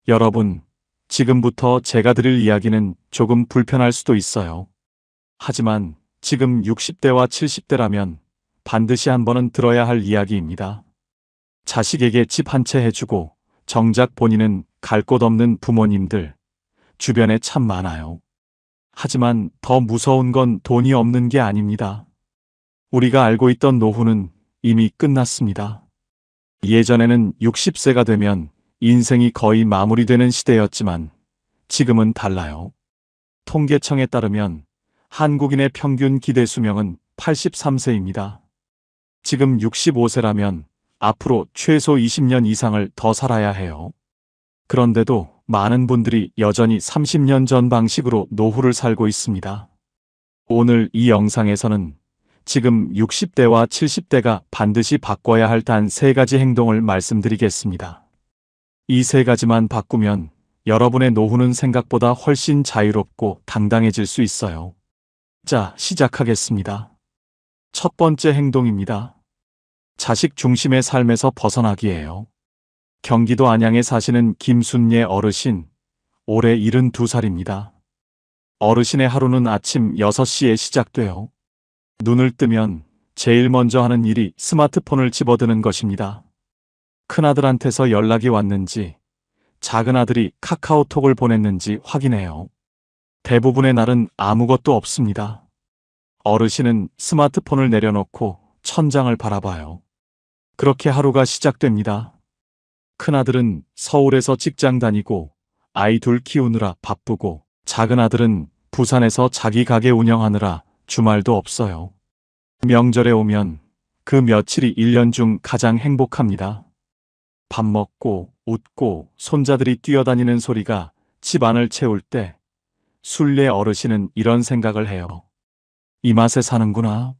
여러분, 지금부터 제가 드릴 이야기는 조금 불편할 수도 있어요. 하지만 지금 60대와 70대라면 반드시 한 번은 들어야 할 이야기입니다. 자식에게 집 한 채 해주고 정작 본인은 갈 곳 없는 부모님들, 주변에 참 많아요. 하지만 더 무서운 건 돈이 없는 게 아닙니다. 우리가 알고 있던 노후는 이미 끝났습니다. 예전에는 60세가 되면 인생이 거의 마무리되는 시대였지만 지금은 달라요. 통계청에 따르면 한국인의 평균 기대 수명은 83세입니다. 지금 65세라면 앞으로 최소 20년 이상을 더 살아야 해요. 그런데도 많은 분들이 여전히 30년 전 방식으로 노후를 살고 있습니다. 오늘 이 영상에서는 지금 60대와 70대가 반드시 바꿔야 할 단 3가지 행동을 말씀드리겠습니다. 이 3가지만 바꾸면 여러분의 노후는 생각보다 훨씬 자유롭고 당당해질 수 있어요. 자, 시작하겠습니다. 첫 번째 행동입니다. 자식 중심의 삶에서 벗어나기예요. 경기도 안양에 사시는 김순예 어르신, 올해 72살입니다. 어르신의 하루는 아침 6시에 시작돼요. 눈을 뜨면 제일 먼저 하는 일이 스마트폰을 집어드는 것입니다. 큰아들한테서 연락이 왔는지, 작은아들이 카카오톡을 보냈는지 확인해요. 대부분의 날은 아무것도 없습니다. 어르신은 스마트폰을 내려놓고 천장을 바라봐요. 그렇게 하루가 시작됩니다. 큰아들은 서울에서 직장 다니고 아이 둘 키우느라 바쁘고, 작은아들은 부산에서 자기 가게 운영하느라 주말도 없어요. 명절에 오면 그 며칠이 1년 중 가장 행복합니다. 밥 먹고 웃고 손자들이 뛰어다니는 소리가 집 안을 채울 때 순례 어르신은 이런 생각을 해요. 이 맛에 사는구나.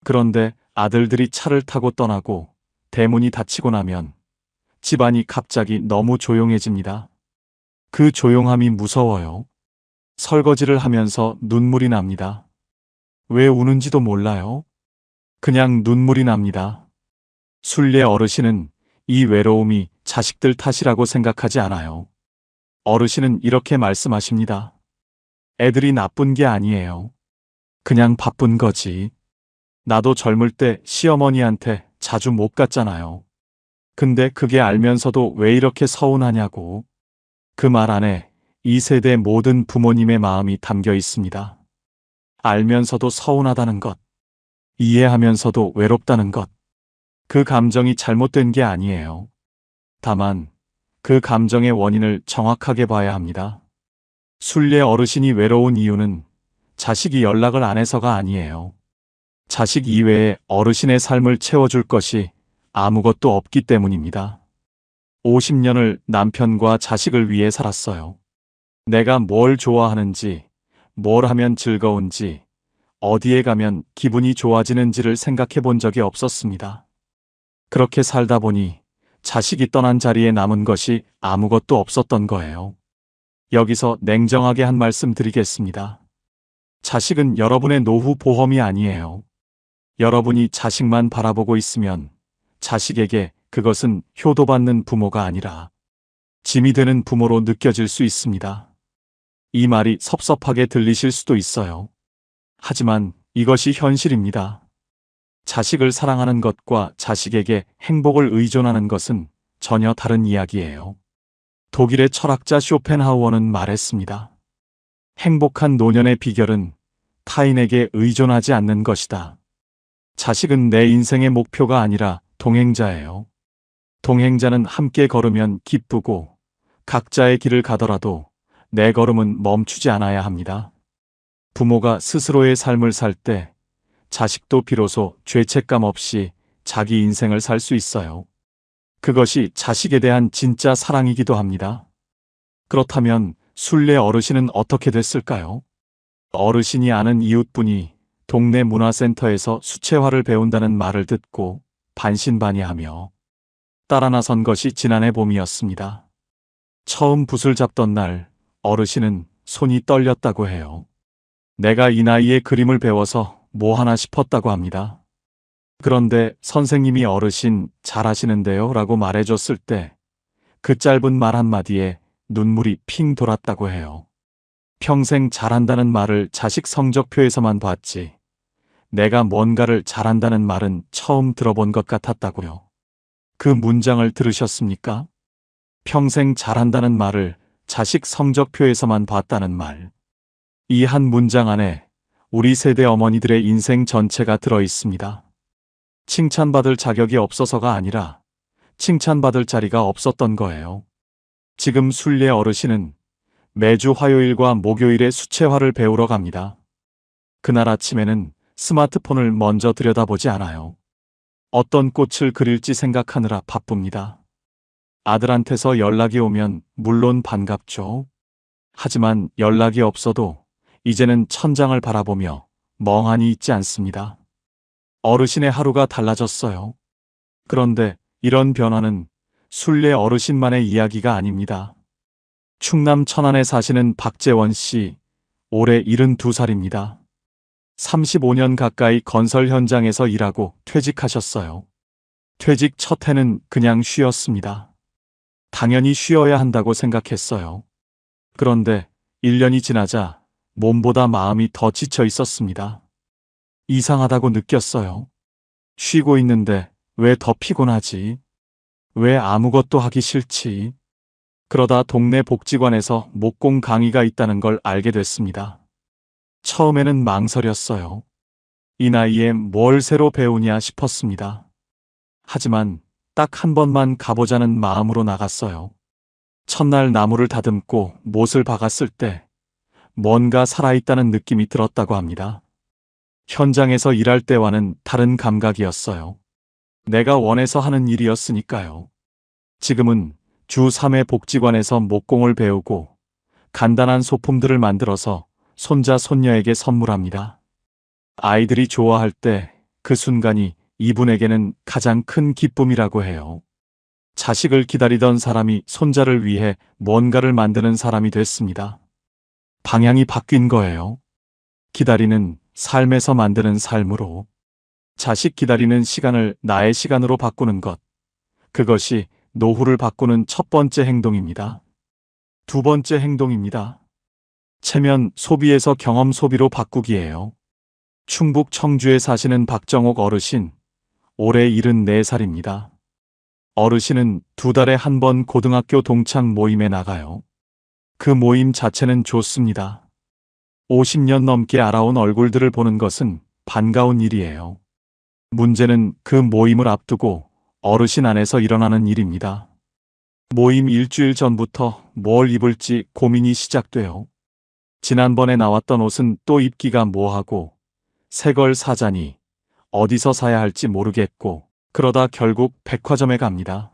그런데 아들들이 차를 타고 떠나고 대문이 닫히고 나면 집안이 갑자기 너무 조용해집니다. 그 조용함이 무서워요. 설거지를 하면서 눈물이 납니다. 왜 우는지도 몰라요. 그냥 눈물이 납니다. 순례 어르신은 이 외로움이 자식들 탓이라고 생각하지 않아요. 어르신은 이렇게 말씀하십니다. 애들이 나쁜 게 아니에요. 그냥 바쁜 거지. 나도 젊을 때 시어머니한테 자주 못 갔잖아요. 근데 그게 알면서도 왜 이렇게 서운하냐고. 그 말 안에 이 세대 모든 부모님의 마음이 담겨 있습니다. 알면서도 서운하다는 것, 이해하면서도 외롭다는 것. 그 감정이 잘못된 게 아니에요. 다만 그 감정의 원인을 정확하게 봐야 합니다. 순례 어르신이 외로운 이유는 자식이 연락을 안 해서가 아니에요. 자식 이외에 어르신의 삶을 채워줄 것이 아무것도 없기 때문입니다. 50년을 남편과 자식을 위해 살았어요. 내가 뭘 좋아하는지, 뭘 하면 즐거운지, 어디에 가면 기분이 좋아지는지를 생각해 본 적이 없었습니다. 그렇게 살다 보니 자식이 떠난 자리에 남은 것이 아무것도 없었던 거예요. 여기서 냉정하게 한 말씀 드리겠습니다. 자식은 여러분의 노후 보험이 아니에요. 여러분이 자식만 바라보고 있으면 자식에게 그것은 효도받는 부모가 아니라 짐이 되는 부모로 느껴질 수 있습니다. 이 말이 섭섭하게 들리실 수도 있어요. 하지만 이것이 현실입니다. 자식을 사랑하는 것과 자식에게 행복을 의존하는 것은 전혀 다른 이야기예요. 독일의 철학자 쇼펜하우어는 말했습니다. 행복한 노년의 비결은 타인에게 의존하지 않는 것이다. 자식은 내 인생의 목표가 아니라 동행자예요. 동행자는 함께 걸으면 기쁘고 각자의 길을 가더라도 내 걸음은 멈추지 않아야 합니다. 부모가 스스로의 삶을 살 때 자식도 비로소 죄책감 없이 자기 인생을 살 수 있어요. 그것이 자식에 대한 진짜 사랑이기도 합니다. 그렇다면 순례 어르신은 어떻게 됐을까요? 어르신이 아는 이웃분이 동네 문화센터에서 수채화를 배운다는 말을 듣고 반신반의하며 따라 나선 것이 지난해 봄이었습니다. 처음 붓을 잡던 날 어르신은 손이 떨렸다고 해요. 내가 이 나이에 그림을 배워서 뭐 하나 싶었다고 합니다. 그런데 선생님이 어르신 잘하시는데요 라고 말해줬을 때 그 짧은 말 한마디에 눈물이 핑 돌았다고 해요. 평생 잘한다는 말을 자식 성적표에서만 봤지, 내가 뭔가를 잘한다는 말은 처음 들어본 것 같았다고요. 그 문장을 들으셨습니까? 평생 잘한다는 말을 자식 성적표에서만 봤다는 말. 이 한 문장 안에 우리 세대 어머니들의 인생 전체가 들어 있습니다. 칭찬받을 자격이 없어서가 아니라 칭찬받을 자리가 없었던 거예요. 지금 순례 어르신은 매주 화요일과 목요일에 수채화를 배우러 갑니다. 그날 아침에는 스마트폰을 먼저 들여다보지 않아요. 어떤 꽃을 그릴지 생각하느라 바쁩니다. 아들한테서 연락이 오면 물론 반갑죠. 하지만 연락이 없어도 이제는 천장을 바라보며 멍하니 있지 않습니다. 어르신의 하루가 달라졌어요. 그런데 이런 변화는 순례 어르신만의 이야기가 아닙니다. 충남 천안에 사시는 박재원 씨, 올해 72살입니다. 35년 가까이 건설 현장에서 일하고 퇴직하셨어요. 퇴직 첫 해는 그냥 쉬었습니다. 당연히 쉬어야 한다고 생각했어요. 그런데 1년이 지나자 몸보다 마음이 더 지쳐 있었습니다. 이상하다고 느꼈어요. 쉬고 있는데 왜 더 피곤하지? 왜 아무것도 하기 싫지? 그러다 동네 복지관에서 목공 강의가 있다는 걸 알게 됐습니다. 처음에는 망설였어요. 이 나이에 뭘 새로 배우냐 싶었습니다. 하지만 딱 한 번만 가보자는 마음으로 나갔어요. 첫날 나무를 다듬고 못을 박았을 때 뭔가 살아있다는 느낌이 들었다고 합니다. 현장에서 일할 때와는 다른 감각이었어요. 내가 원해서 하는 일이었으니까요. 지금은 주 3회 복지관에서 목공을 배우고 간단한 소품들을 만들어서 손자 손녀에게 선물합니다. 아이들이 좋아할 때 그 순간이 이분에게는 가장 큰 기쁨이라고 해요. 자식을 기다리던 사람이 손자를 위해 뭔가를 만드는 사람이 됐습니다. 방향이 바뀐 거예요. 기다리는 삶에서 만드는 삶으로. 자식 기다리는 시간을 나의 시간으로 바꾸는 것. 그것이 노후를 바꾸는 첫 번째 행동입니다. 두 번째 행동입니다. 체면 소비에서 경험 소비로 바꾸기예요. 충북 청주에 사시는 박정옥 어르신, 올해 74살입니다. 어르신은 2달에 한 번 고등학교 동창 모임에 나가요. 그 모임 자체는 좋습니다. 50년 넘게 알아온 얼굴들을 보는 것은 반가운 일이에요. 문제는 그 모임을 앞두고 어르신 안에서 일어나는 일입니다. 모임 일주일 전부터 뭘 입을지 고민이 시작돼요. 지난번에 나왔던 옷은 또 입기가 뭐하고, 새 걸 사자니 어디서 사야 할지 모르겠고, 그러다 결국 백화점에 갑니다.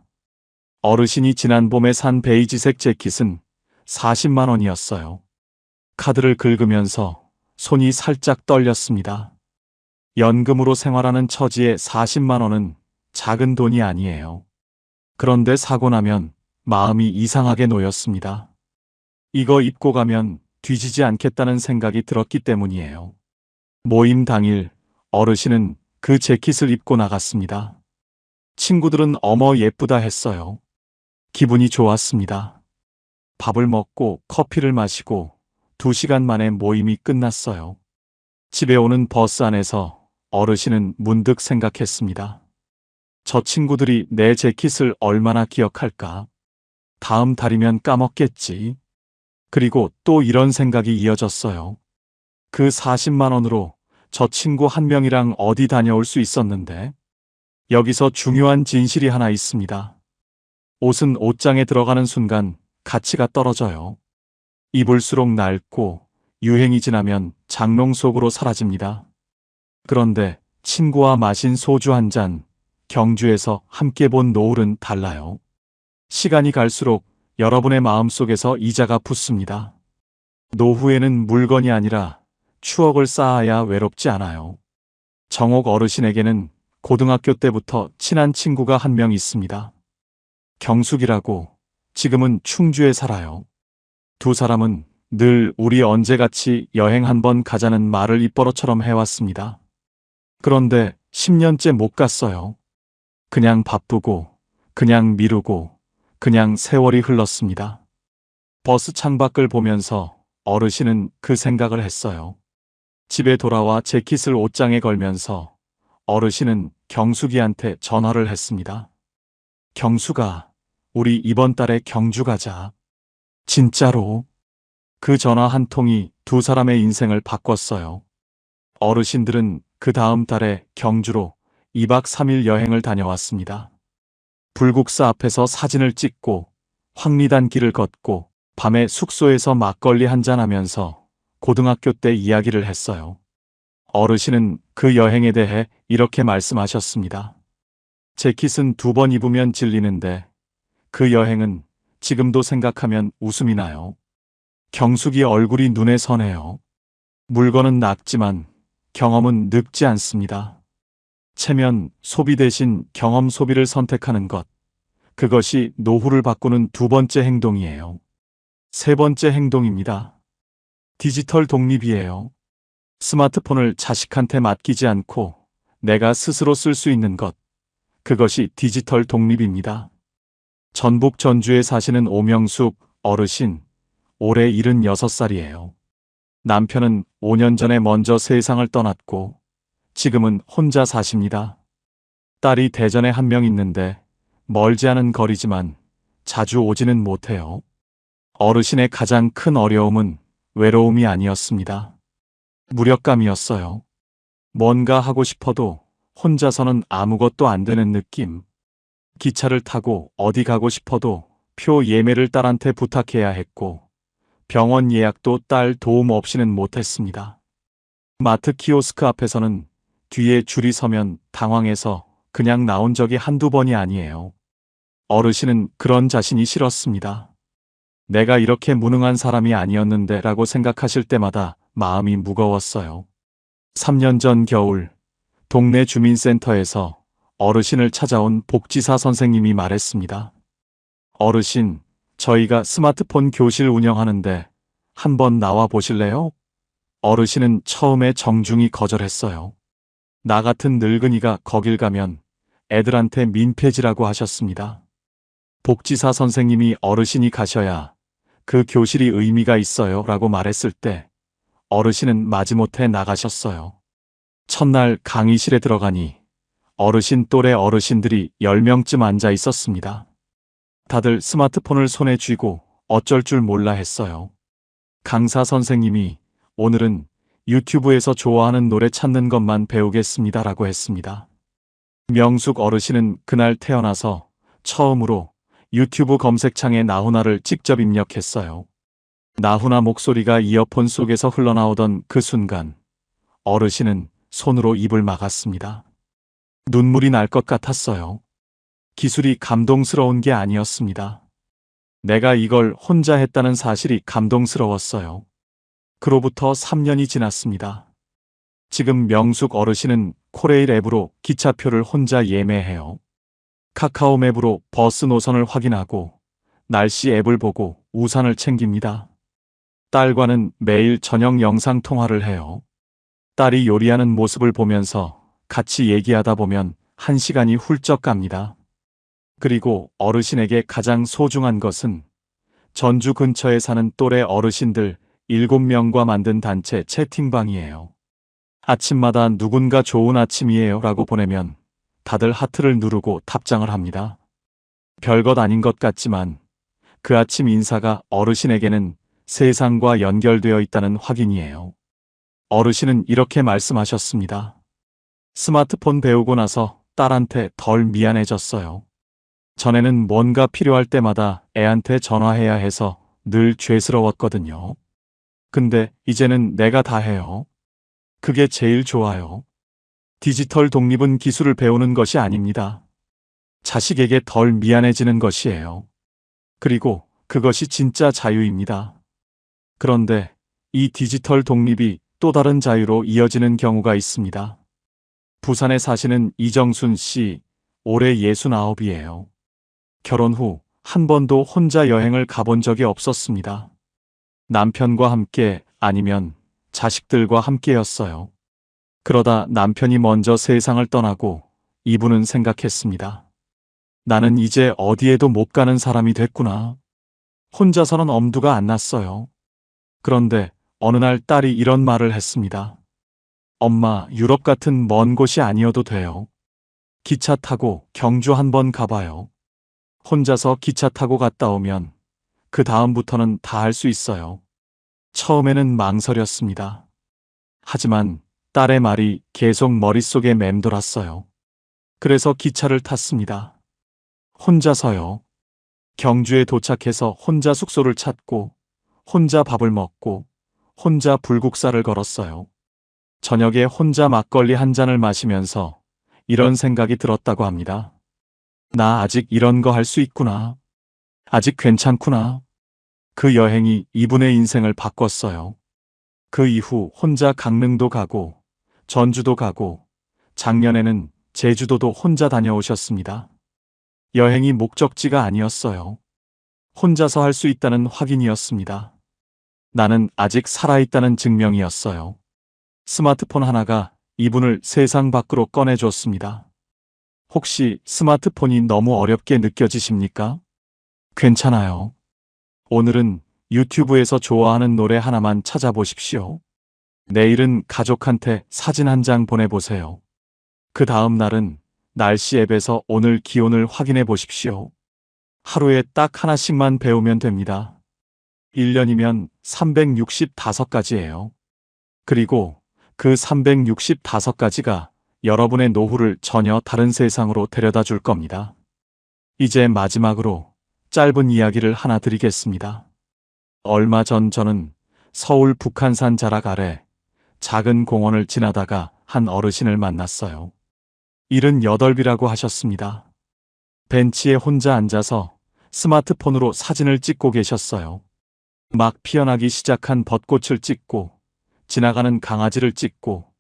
어르신이 지난 봄에 산 베이지색 재킷은 40만 원이었어요. 카드를 긁으면서 손이 살짝 떨렸습니다. 연금으로 생활하는 처지에 40만 원은 작은 돈이 아니에요. 그런데 사고 나면 마음이 이상하게 놓였습니다. 이거 입고 가면 뒤지지 않겠다는 생각이 들었기 때문이에요. 모임 당일 어르신은 그 재킷을 입고 나갔습니다. 친구들은 어머 예쁘다 했어요. 기분이 좋았습니다. 밥을 먹고 커피를 마시고 2시간 만에 모임이 끝났어요. 집에 오는 버스 안에서 어르신은 문득 생각했습니다. 저 친구들이 내 재킷을 얼마나 기억할까? 다음 달이면 까먹겠지. 그리고 또 이런 생각이 이어졌어요. 그 40만 원으로 저 친구 한 명이랑 어디 다녀올 수 있었는데. 여기서 중요한 진실이 하나 있습니다. 옷은 옷장에 들어가는 순간 가치가 떨어져요. 입을수록 낡고 유행이 지나면 장롱 속으로 사라집니다. 그런데 친구와 마신 소주 한 잔, 경주에서 함께 본 노을은 달라요. 시간이 갈수록 여러분의 마음속에서 이자가 붙습니다. 노후에는 물건이 아니라 추억을 쌓아야 외롭지 않아요. 정옥 어르신에게는 고등학교 때부터 친한 친구가 한 명 있습니다. 경숙이라고. 지금은 충주에 살아요. 두 사람은 늘 우리 언제 같이 여행 한번 가자는 말을 입버릇처럼 해왔습니다. 그런데 10년째 못 갔어요. 그냥 바쁘고, 그냥 미루고, 그냥 세월이 흘렀습니다. 버스 창밖을 보면서 어르신은 그 생각을 했어요. 집에 돌아와 재킷을 옷장에 걸면서 어르신은 경숙이한테 전화를 했습니다. 경숙아, 우리 이번 달에 경주 가자. 진짜로? 그 전화 한 통이 두 사람의 인생을 바꿨어요. 어르신들은 그 다음 달에 경주로 2박 3일 여행을 다녀왔습니다. 불국사 앞에서 사진을 찍고 황리단 길을 걷고 밤에 숙소에서 막걸리 한잔하면서 고등학교 때 이야기를 했어요. 어르신은 그 여행에 대해 이렇게 말씀하셨습니다. 재킷은 2번 입으면 질리는데 그 여행은 지금도 생각하면 웃음이 나요. 경숙이 얼굴이 눈에 선해요. 물건은 낡지만 경험은 늙지 않습니다. 체면 소비 대신 경험 소비를 선택하는 것. 그것이 노후를 바꾸는 두 번째 행동이에요. 세 번째 행동입니다. 디지털 독립이에요. 스마트폰을 자식한테 맡기지 않고 내가 스스로 쓸 수 있는 것. 그것이 디지털 독립입니다. 전북 전주에 사시는 오명숙 어르신, 올해 76살이에요. 남편은 5년 전에 먼저 세상을 떠났고 지금은 혼자 사십니다. 딸이 대전에 한 명 있는데 멀지 않은 거리지만 자주 오지는 못해요. 어르신의 가장 큰 어려움은 외로움이 아니었습니다. 무력감이었어요. 뭔가 하고 싶어도 혼자서는 아무것도 안 되는 느낌. 기차를 타고 어디 가고 싶어도 표 예매를 딸한테 부탁해야 했고 병원 예약도 딸 도움 없이는 못했습니다. 마트 키오스크 앞에서는 뒤에 줄이 서면 당황해서 그냥 나온 적이 한두 번이 아니에요. 어르신은 그런 자신이 싫었습니다. 내가 이렇게 무능한 사람이 아니었는데 라고 생각하실 때마다 마음이 무거웠어요. 3년 전 겨울, 동네 주민센터에서 어르신을 찾아온 복지사 선생님이 말했습니다. 어르신, 저희가 스마트폰 교실 운영하는데 한번 나와 보실래요? 어르신은 처음에 정중히 거절했어요. 나 같은 늙은이가 거길 가면 애들한테 민폐지라고 하셨습니다. 복지사 선생님이 어르신이 가셔야 그 교실이 의미가 있어요 라고 말했을 때 어르신은 마지못해 나가셨어요. 첫날 강의실에 들어가니 어르신 또래 어르신들이 10명쯤 앉아 있었습니다. 다들 스마트폰을 손에 쥐고 어쩔 줄 몰라 했어요. 강사 선생님이 오늘은 유튜브에서 좋아하는 노래 찾는 것만 배우겠습니다 라고 했습니다. 명숙 어르신은 그날 태어나서 처음으로 유튜브 검색창에 나훈아를 직접 입력했어요. 나훈아 목소리가 이어폰 속에서 흘러나오던 그 순간 어르신은 손으로 입을 막았습니다. 눈물이 날 것 같았어요. 기술이 감동스러운 게 아니었습니다. 내가 이걸 혼자 했다는 사실이 감동스러웠어요. 그로부터 3년이 지났습니다. 지금 명숙 어르신은 코레일 앱으로 기차표를 혼자 예매해요. 카카오 맵으로 버스 노선을 확인하고 날씨 앱을 보고 우산을 챙깁니다. 딸과는 매일 저녁 영상 통화를 해요. 딸이 요리하는 모습을 보면서 같이 얘기하다 보면 1시간이 훌쩍 갑니다. 그리고 어르신에게 가장 소중한 것은 전주 근처에 사는 또래 어르신들 7명과 만든 단체 채팅방이에요. 아침마다 누군가 좋은 아침이에요 라고 보내면 다들 하트를 누르고 답장을 합니다. 별것 아닌 것 같지만 그 아침 인사가 어르신에게는 세상과 연결되어 있다는 확인이에요. 어르신은 이렇게 말씀하셨습니다. 스마트폰 배우고 나서 딸한테 덜 미안해졌어요. 전에는 뭔가 필요할 때마다 애한테 전화해야 해서 늘 죄스러웠거든요. 근데 이제는 내가 다 해요. 그게 제일 좋아요. 디지털 독립은 기술을 배우는 것이 아닙니다. 자식에게 덜 미안해지는 것이에요. 그리고 그것이 진짜 자유입니다. 그런데 이 디지털 독립이 또 다른 자유로 이어지는 경우가 있습니다. 부산에 사시는 이정순 씨, 올해 69이에요. 결혼 후 한 번도 혼자 여행을 가본 적이 없었습니다. 남편과 함께 아니면 자식들과 함께였어요. 그러다 남편이 먼저 세상을 떠나고 이분은 생각했습니다. 나는 이제 어디에도 못 가는 사람이 됐구나. 혼자서는 엄두가 안 났어요. 그런데 어느 날 딸이 이런 말을 했습니다. 엄마, 유럽 같은 먼 곳이 아니어도 돼요. 기차 타고 경주 한번 가봐요. 혼자서 기차 타고 갔다 오면 그 다음부터는 다 할 수 있어요. 처음에는 망설였습니다. 하지만 딸의 말이 계속 머릿속에 맴돌았어요. 그래서 기차를 탔습니다. 혼자서요. 경주에 도착해서 혼자 숙소를 찾고, 혼자 밥을 먹고, 혼자 불국사를 걸었어요. 저녁에 혼자 막걸리 한 잔을 마시면서 이런 생각이 들었다고 합니다. 나 아직 이런 거 할 수 있구나. 아직 괜찮구나. 그 여행이 이분의 인생을 바꿨어요. 그 이후 혼자 강릉도 가고, 전주도 가고, 작년에는 제주도도 혼자 다녀오셨습니다. 여행이 목적지가 아니었어요. 혼자서 할 수 있다는 확인이었습니다. 나는 아직 살아있다는 증명이었어요. 스마트폰 하나가 이분을 세상 밖으로 꺼내줬습니다. 혹시 스마트폰이 너무 어렵게 느껴지십니까? 괜찮아요. 오늘은 유튜브에서 좋아하는 노래 하나만 찾아보십시오. 내일은 가족한테 사진 한 장 보내보세요. 그 다음 날은 날씨 앱에서 오늘 기온을 확인해 보십시오. 하루에 딱 하나씩만 배우면 됩니다. 1년이면 365가지예요. 그리고 그 365가지가 여러분의 노후를 전혀 다른 세상으로 데려다 줄 겁니다. 이제 마지막으로 짧은 이야기를 하나 드리겠습니다. 얼마 전 저는 서울 북한산 자락 아래 작은 공원을 지나다가 한 어르신을 만났어요. 78이라고 하셨습니다. 벤치에 혼자 앉아서 스마트폰으로 사진을 찍고 계셨어요. 막 피어나기 시작한 벚꽃을 찍고, 지나가는 강아지를 찍고,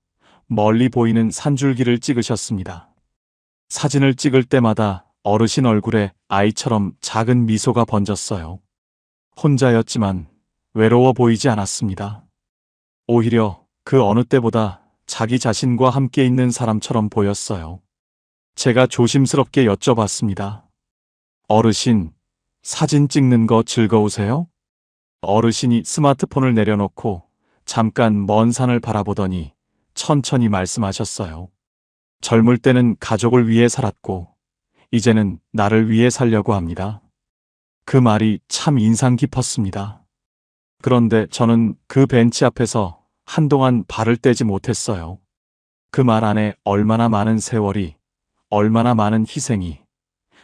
멀리 보이는 산줄기를 찍으셨습니다. 사진을 찍을 때마다 어르신 얼굴에 아이처럼 작은 미소가 번졌어요. 혼자였지만 외로워 보이지 않았습니다. 오히려 그 어느 때보다 자기 자신과 함께 있는 사람처럼 보였어요. 제가 조심스럽게 여쭤봤습니다. 어르신, 사진 찍는 거 즐거우세요? 어르신이 스마트폰을 내려놓고 잠깐 먼 산을 바라보더니 천천히 말씀하셨어요. 젊을 때는 가족을 위해 살았고, 이제는 나를 위해 살려고 합니다. 그 말이 참 인상 깊었습니다. 그런데 저는 그 벤치 앞에서 한동안 발을 떼지 못했어요. 그 말 안에 얼마나 많은 세월이, 얼마나 많은 희생이,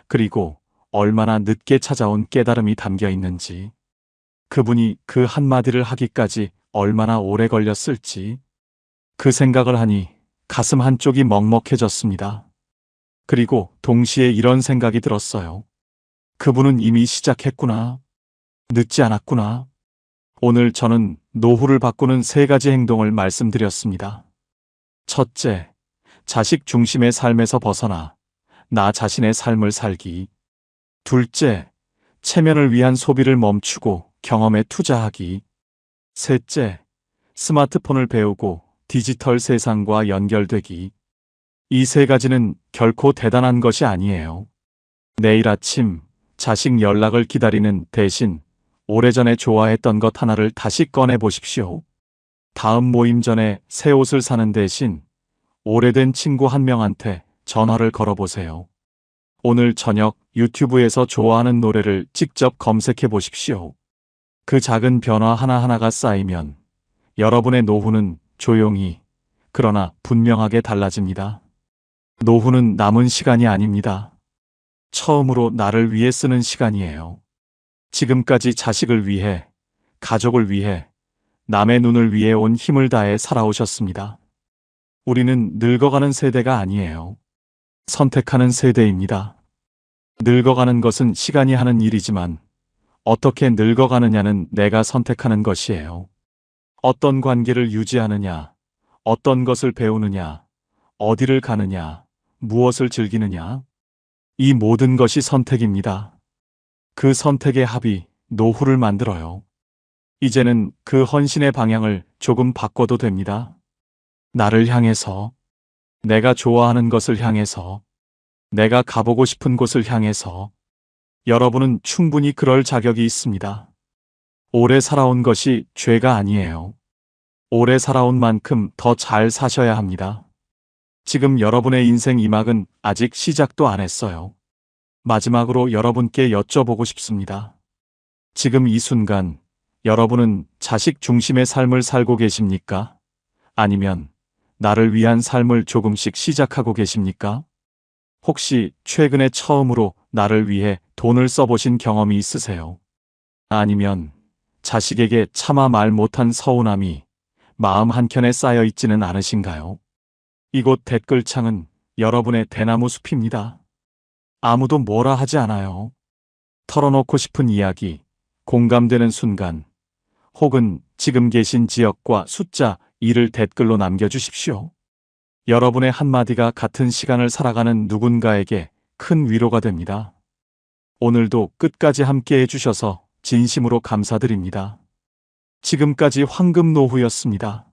그리고 얼마나 늦게 찾아온 깨달음이 담겨 있는지, 그분이 그 한마디를 하기까지 얼마나 오래 걸렸을지, 그 생각을 하니 가슴 한쪽이 먹먹해졌습니다. 그리고 동시에 이런 생각이 들었어요. 그분은 이미 시작했구나. 늦지 않았구나. 오늘 저는 노후를 바꾸는 3가지 행동을 말씀드렸습니다. 첫째, 자식 중심의 삶에서 벗어나 나 자신의 삶을 살기. 둘째, 체면을 위한 소비를 멈추고 경험에 투자하기. 셋째, 스마트폰을 배우고 디지털 세상과 연결되기. 이 3가지는 결코 대단한 것이 아니에요. 내일 아침 자식 연락을 기다리는 대신 오래전에 좋아했던 것 하나를 다시 꺼내 보십시오. 다음 모임 전에 새 옷을 사는 대신 오래된 친구 한 명한테 전화를 걸어보세요. 오늘 저녁 유튜브에서 좋아하는 노래를 직접 검색해 보십시오. 그 작은 변화 하나하나가 쌓이면 여러분의 노후는 조용히, 그러나 분명하게 달라집니다. 노후는 남은 시간이 아닙니다. 처음으로 나를 위해 쓰는 시간이에요. 지금까지 자식을 위해, 가족을 위해, 남의 눈을 위해 온 힘을 다해 살아오셨습니다. 우리는 늙어가는 세대가 아니에요. 선택하는 세대입니다. 늙어가는 것은 시간이 하는 일이지만 어떻게 늙어가느냐는 내가 선택하는 것이에요. 어떤 관계를 유지하느냐, 어떤 것을 배우느냐, 어디를 가느냐, 무엇을 즐기느냐. 이 모든 것이 선택입니다. 그 선택의 합이 노후를 만들어요. 이제는 그 헌신의 방향을 조금 바꿔도 됩니다. 나를 향해서, 내가 좋아하는 것을 향해서, 내가 가보고 싶은 곳을 향해서, 여러분은 충분히 그럴 자격이 있습니다. 오래 살아온 것이 죄가 아니에요. 오래 살아온 만큼 더 잘 사셔야 합니다. 지금 여러분의 인생 2막은 아직 시작도 안 했어요. 마지막으로 여러분께 여쭤보고 싶습니다. 지금 이 순간 여러분은 자식 중심의 삶을 살고 계십니까? 아니면 나를 위한 삶을 조금씩 시작하고 계십니까? 혹시 최근에 처음으로 나를 위해 돈을 써보신 경험이 있으세요? 아니면 자식에게 차마 말 못한 서운함이 마음 한켠에 쌓여 있지는 않으신가요? 이곳 댓글창은 여러분의 대나무 숲입니다. 아무도 뭐라 하지 않아요. 털어놓고 싶은 이야기, 공감되는 순간, 혹은 지금 계신 지역과 숫자 2를 댓글로 남겨주십시오. 여러분의 한마디가 같은 시간을 살아가는 누군가에게 큰 위로가 됩니다. 오늘도 끝까지 함께 해주셔서 진심으로 감사드립니다. 지금까지 황금노후였습니다.